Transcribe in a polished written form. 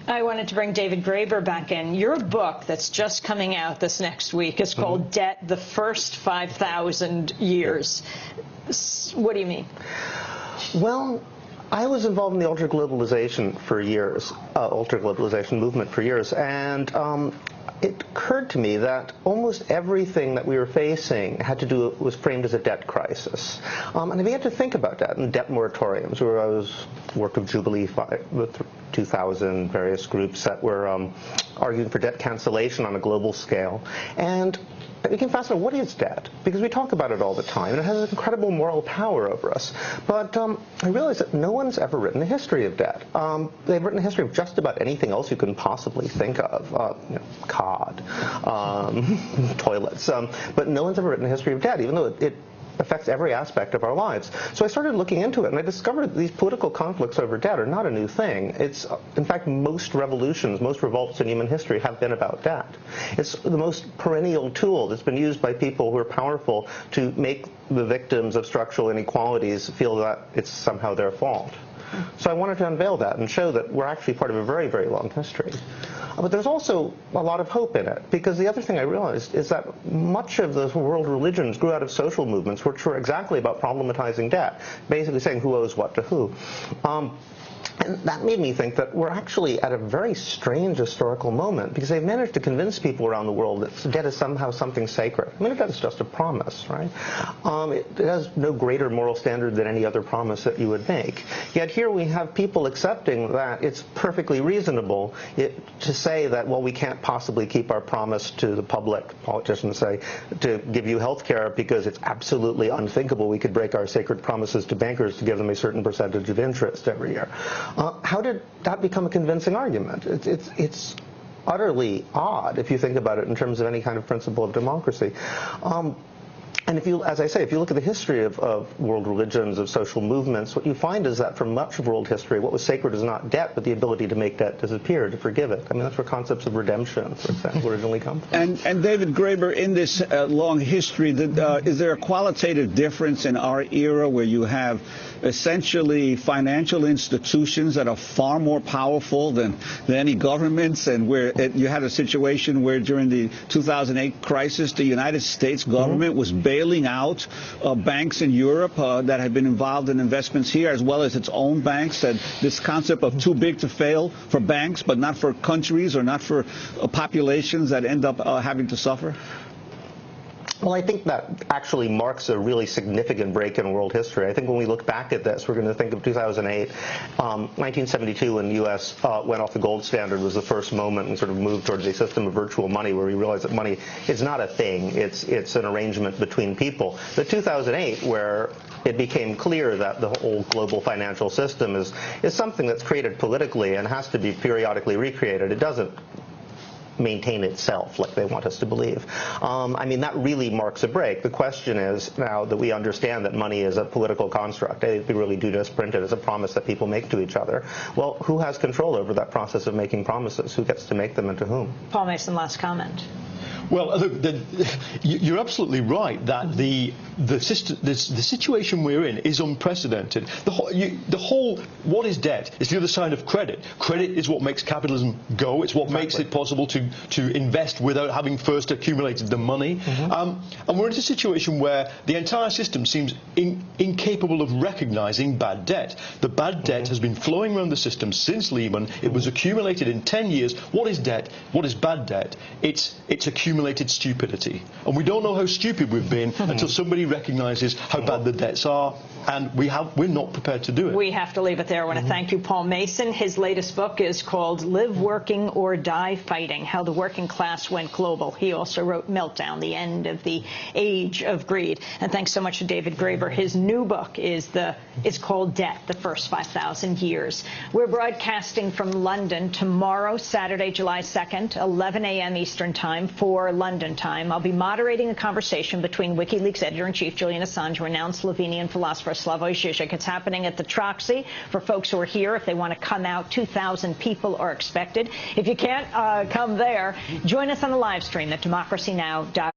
I wanted to bring David Graeber back in. Your book that's just coming out this next week is called Debt, the First 5,000 Years. What do you mean? Well, I was involved in the ultra-globalization for years, ultra-globalization movement for years, and it occurred to me that almost everything that we were facing was framed as a debt crisis. And I began to think about that and debt moratoriums, where I was worked with Jubilee with 2,000 various groups that were arguing for debt cancellation on a global scale. And I became fascinated. What is debt? Because we talk about it all the time, and it has incredible moral power over us. But I realized that no one's ever written a history of debt. They've written a history of just about anything else you can possibly think of, cod, toilets. But no one's ever written a history of debt, even though it affects every aspect of our lives. So I started looking into it, and I discovered that these political conflicts over debt are not a new thing. It's, in fact, most revolutions, most revolts in human history have been about debt. It's the most perennial tool that's been used by people who are powerful to make the victims of structural inequalities feel that it's somehow their fault. So I wanted to unveil that and show that we're actually part of a very, very long history. But there's also a lot of hope in it, because the other thing I realized is that much of the world religions grew out of social movements, which were exactly about problematizing debt, basically saying who owes what to who. And that made me think that we're actually at a very strange historical moment, because they've managed to convince people around the world that debt is somehow something sacred. I mean, debt is just a promise, right? It has no greater moral standard than any other promise that you would make. Yet here we have people accepting that it's perfectly reasonable to say that, well, we can't possibly keep our promise to the public, politicians say, to give you health care, because it's absolutely unthinkable we could break our sacred promises to bankers to give them a certain percentage of interest every year. How did that become a convincing argument? It's utterly odd if you think about it in terms of any kind of principle of democracy. And if you, as I say, if you look at the history of world religions, of social movements, what you find is that for much of world history, what was sacred is not debt, but the ability to make debt disappear, to forgive it. I mean, that's where concepts of redemption, for example, originally come from. And David Graeber, in this long history, is there a qualitative difference in our era where you have essentially financial institutions that are far more powerful than any governments, and where you had a situation where during the 2008 crisis, the United States government was bailing out banks in Europe that had been involved in investments here, as well as its own banks, and this concept of too big to fail for banks, but not for countries or not for populations that end up having to suffer? Well, I think that actually marks a really significant break in world history. I think when we look back at this, we're going to think of 2008. 1972, when the U.S. Went off the gold standard, was the first moment and sort of moved towards a system of virtual money, where we realized that money is not a thing. It's an arrangement between people. The 2008, where it became clear that the whole global financial system is something that's created politically and has to be periodically recreated. It doesn't maintain itself like they want us to believe. I mean, that really marks a break. The question is, now that we understand that money is a political construct, we really do just print it as a promise that people make to each other. Well, who has control over that process of making promises? Who gets to make them and to whom? Paul Mason, last comment. Well, look, you're absolutely right that the situation we're in is unprecedented. The whole what is debt is the other side of credit. Credit is what makes capitalism go. It's what makes it possible to invest without having first accumulated the money. And we're in a situation where the entire system seems incapable of recognizing bad debt. The bad debt has been flowing around the system since Lehman. It was accumulated in 10 years. What is debt? What is bad debt? It's accumulated stupidity, and we don't know how stupid we've been until somebody recognizes how bad the debts are, and we're not prepared to do it. We have to leave it there. I want to thank you, Paul Mason. His latest book is called Live Working or Die Fighting: How the Working Class Went Global. He also wrote Meltdown, the End of the Age of Greed. And thanks so much to David Graeber. His new book is called Debt, the First 5,000 Years. We're broadcasting from London tomorrow, Saturday, July 2nd, 11 a.m. Eastern Time, for London time. I'll be moderating a conversation between WikiLeaks editor-in-chief Julian Assange, renowned Slovenian philosopher Slavoj Žižek. It's happening at the Troxy. For folks who are here, if they want to come out, 2,000 people are expected. If you can't come there, join us on the live stream at democracynow.org.